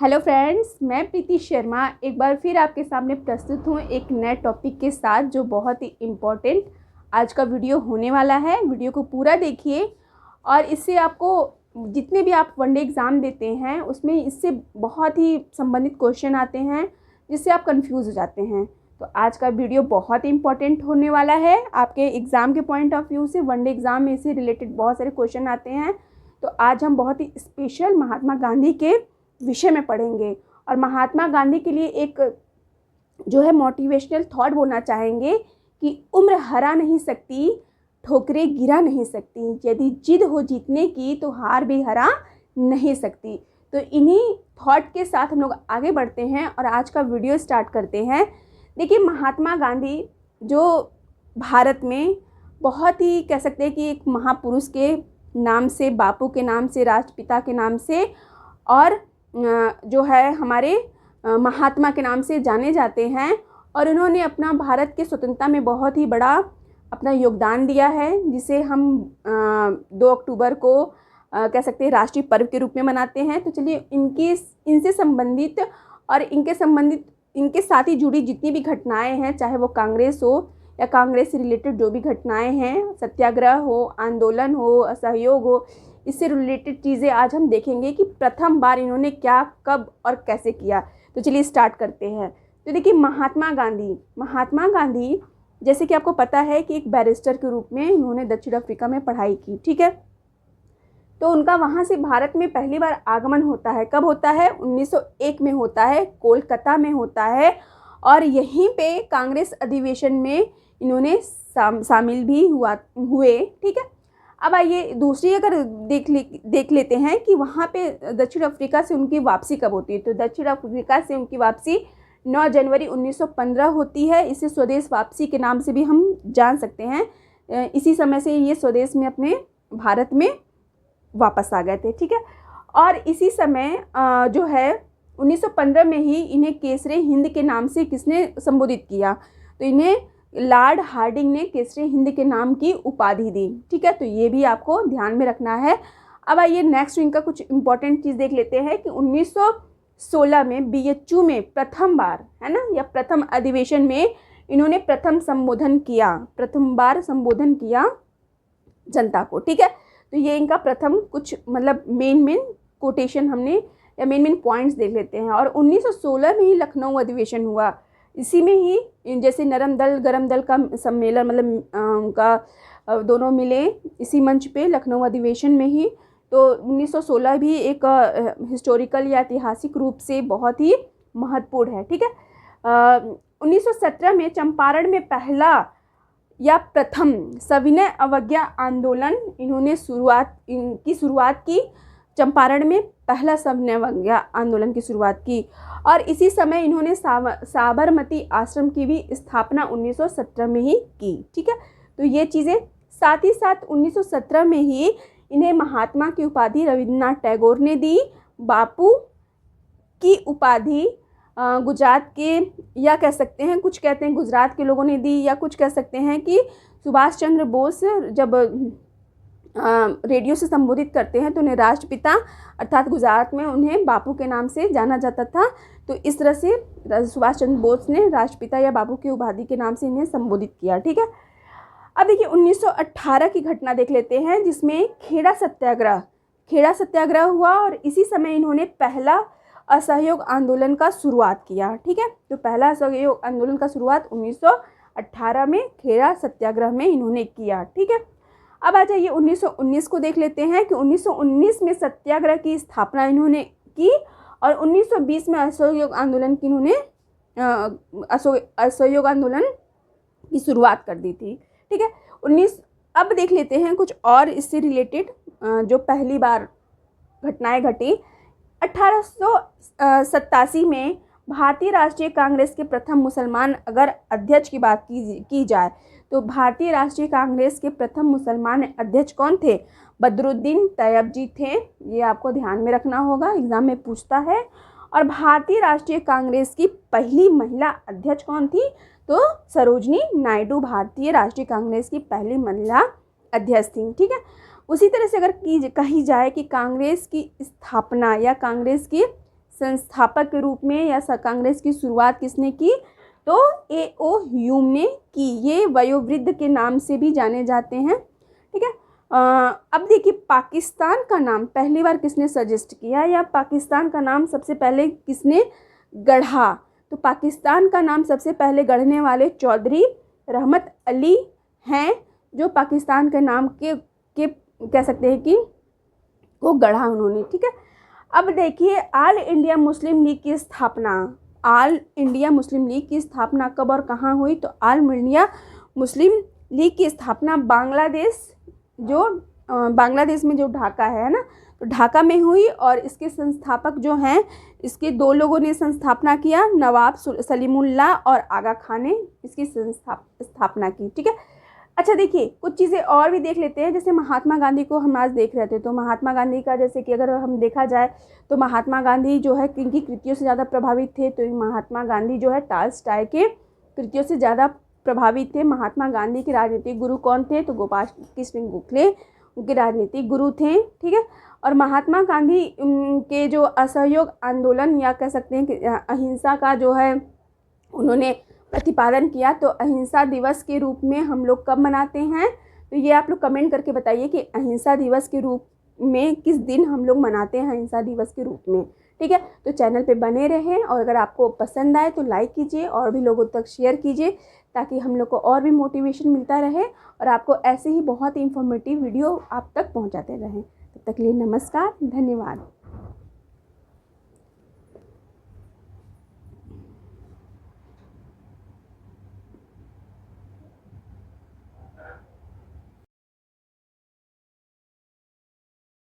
Hello friends, मैं प्रीति शर्मा एक बार फिर आपके सामने प्रस्तुत हूँ एक नए टॉपिक के साथ जो बहुत ही इम्पोर्टेंट आज का वीडियो होने वाला है। वीडियो को पूरा देखिए और इससे आपको जितने भी आप वनडे एग्ज़ाम देते हैं उसमें इससे बहुत ही संबंधित क्वेश्चन आते हैं जिससे आप कंफ्यूज हो जाते हैं। तो आज का वीडियो बहुत ही इम्पोर्टेंट होने वाला है आपके एग्ज़ाम के पॉइंट ऑफ व्यू से। वनडे एग्ज़ाम में इससे रिलेटेड बहुत सारे क्वेश्चन आते हैं। तो आज हम बहुत ही स्पेशल महात्मा गांधी के विषय में पढ़ेंगे और महात्मा गांधी के लिए एक जो है मोटिवेशनल थॉट बोलना चाहेंगे कि उम्र हरा नहीं सकती, ठोकरें गिरा नहीं सकती, यदि जिद हो जीतने की तो हार भी हरा नहीं सकती। तो इन्हीं थॉट के साथ हम लोग आगे बढ़ते हैं और आज का वीडियो स्टार्ट करते हैं। देखिए, महात्मा गांधी जो भारत में बहुत ही कह सकते हैं कि एक महापुरुष के नाम से, बापू के नाम से, राष्ट्रपिता के नाम से और जो है हमारे महात्मा के नाम से जाने जाते हैं। और उन्होंने अपना भारत के स्वतंत्रता में बहुत ही बड़ा अपना योगदान दिया है, जिसे हम 2 अक्टूबर को कह सकते हैं राष्ट्रीय पर्व के रूप में मनाते हैं। तो चलिए इनसे संबंधित और इनके साथ ही जुड़ी जितनी भी घटनाएं हैं, चाहे वो कांग्रेस हो या कांग्रेस से रिलेटेड जो भी घटनाएं हैं, सत्याग्रह हो, आंदोलन हो, असहयोग हो, इससे रिलेटेड चीज़ें आज हम देखेंगे कि प्रथम बार इन्होंने क्या, कब और कैसे किया। तो चलिए स्टार्ट करते हैं। तो देखिए, महात्मा गांधी जैसे कि आपको पता है कि एक बैरिस्टर के रूप में इन्होंने दक्षिण अफ्रीका में पढ़ाई की, ठीक है। तो उनका वहाँ से भारत में पहली बार आगमन होता है। कब होता है? 1901 में होता है, कोलकाता में होता है। और यहीं पे कांग्रेस अधिवेशन में इन्होंने शामिल भी हुए, ठीक है। अब आइए दूसरी अगर देख लेते हैं कि वहाँ पे दक्षिण अफ्रीका से उनकी वापसी कब होती है। तो दक्षिण अफ्रीका से उनकी वापसी 9 जनवरी 1915 होती है। इसे स्वदेश वापसी के नाम से भी हम जान सकते हैं। इसी समय से ये स्वदेश में अपने भारत में वापस आ गए थे, ठीक है। और इसी समय जो है 1915 में ही इन्हें केसरे हिंद के नाम से किसने संबोधित किया? तो इन्हें लॉर्ड हार्डिंग ने केसरी हिंद के नाम की उपाधि दी, ठीक है। तो ये भी आपको ध्यान में रखना है। अब आइए नेक्स्ट इनका कुछ इंपॉर्टेंट चीज़ देख लेते हैं कि 1916 में बीएचयू में प्रथम बार, है ना, या प्रथम अधिवेशन में इन्होंने प्रथम बार संबोधन किया जनता को, ठीक है। तो ये इनका प्रथम कुछ मतलब मेन कोटेशन हमने या मेन पॉइंट्स देख लेते हैं। और 1916 में ही लखनऊ अधिवेशन हुआ। इसी में ही जैसे नरम दल गरम दल का सम्मेलन, मतलब उनका दोनों मिले इसी मंच पे लखनऊ अधिवेशन में ही। तो 1916 भी एक हिस्टोरिकल या ऐतिहासिक रूप से बहुत ही महत्वपूर्ण है, ठीक है। 1917 में चंपारण में पहला या प्रथम सविनय अवज्ञा आंदोलन इन्होंने शुरुआत की। चंपारण में पहला सविनय अवज्ञा आंदोलन की शुरुआत की। और इसी समय इन्होंने साबरमती आश्रम की भी स्थापना 1917 में ही की, ठीक है। तो ये चीज़ें, साथ ही साथ 1917 में ही इन्हें महात्मा की उपाधि रविन्द्रनाथ टैगोर ने दी। बापू की उपाधि गुजरात के, या कह सकते हैं कुछ कहते हैं गुजरात के लोगों ने दी, या कुछ कह सकते हैं कि सुभाष चंद्र बोस जब रेडियो से संबोधित करते हैं तो उन्हें राष्ट्रपिता अर्थात गुजरात में उन्हें बापू के नाम से जाना जाता था। तो इस तरह से सुभाष चंद्र बोस ने राष्ट्रपिता या बापू की उपाधि के नाम से इन्हें संबोधित किया, ठीक है। अब देखिए 1918 की घटना देख लेते हैं, जिसमें खेड़ा सत्याग्रह हुआ। और इसी समय इन्होंने पहला असहयोग आंदोलन का शुरुआत किया, ठीक है। तो पहला असहयोग आंदोलन का शुरुआत 1918 में खेड़ा सत्याग्रह में इन्होंने किया, ठीक है। अब आ जाइए 1919 को देख लेते हैं कि 1919 में सत्याग्रह की स्थापना इन्होंने की और 1920 में असहयोग आंदोलन की शुरुआत कर दी थी, ठीक है। अब देख लेते हैं कुछ और इससे रिलेटेड जो पहली बार घटनाएं घटी। 1887 में भारतीय राष्ट्रीय कांग्रेस के प्रथम मुसलमान अगर अध्यक्ष की बात की जाए तो भारतीय राष्ट्रीय कांग्रेस के प्रथम मुसलमान अध्यक्ष कौन थे? बदरुद्दीन तैयब जी थे। ये आपको ध्यान में रखना होगा, एग्जाम में पूछता है। और भारतीय राष्ट्रीय कांग्रेस की पहली महिला अध्यक्ष कौन थी? तो सरोजनी नायडू भारतीय राष्ट्रीय कांग्रेस की पहली महिला अध्यक्ष थी, ठीक है। उसी तरह से अगर कही जाए कि कांग्रेस की स्थापना या कांग्रेस की संस्थापक के रूप में या कांग्रेस की शुरुआत किसने की? तो A.O. ह्यूम ने की। ये वयोवृद्ध के नाम से भी जाने जाते हैं। ठीक है। अब देखिए पाकिस्तान का नाम पहली बार किसने सजेस्ट किया या पाकिस्तान का नाम सबसे पहले किसने गढ़ा? तो पाकिस्तान का नाम सबसे पहले गढ़ने वाले चौधरी रहमत अली हैं, जो पाकिस्तान के नाम के कह सकते हैं कि को गढ़ा उन्होंने। ठीक है। अब देखिए ऑल इंडिया मुस्लिम लीग की स्थापना, ऑल इंडिया मुस्लिम लीग की स्थापना कब और कहाँ हुई? तो ऑल इंडिया मुस्लिम लीग की स्थापना बांग्लादेश में जो ढाका है ना, तो ढाका में हुई। और इसके संस्थापक जो हैं, इसके 2 लोगों ने संस्थापना किया, नवाब सलीमुल्लाह और आगा खान ने इसकी स्थापना की। ठीक है। अच्छा देखिए कुछ चीज़ें और भी देख लेते हैं। जैसे महात्मा गांधी को हम आज देख रहे थे, तो महात्मा गांधी का जैसे कि अगर हम देखा जाए तो महात्मा गांधी जो है किनकी कृतियों से ज़्यादा प्रभावित थे? तो महात्मा गांधी जो है टॉल्स्टॉय के कृतियों से ज़्यादा प्रभावित थे। महात्मा गांधी के राजनीतिक गुरु कौन थे? तो गोपाल कृष्ण गोखले उनके राजनीतिक गुरु थे। ठीक है। और महात्मा गांधी के जो असहयोग आंदोलन या कह सकते हैं कि अहिंसा का जो है उन्होंने प्रतिपादन किया। तो अहिंसा दिवस के रूप में हम लोग कब मनाते हैं? तो ये आप लोग कमेंट करके बताइए कि अहिंसा दिवस के रूप में किस दिन हम लोग मनाते हैं अहिंसा दिवस के रूप में। ठीक है। तो चैनल पे बने रहें और अगर आपको पसंद आए तो लाइक कीजिए और भी लोगों तक शेयर कीजिए, ताकि हम लोग को और भी मोटिवेशन मिलता रहे और आपको ऐसे ही बहुत इंफॉर्मेटिव वीडियो आप तक पहुँचाते रहें। तब तक के लिए नमस्कार, धन्यवाद।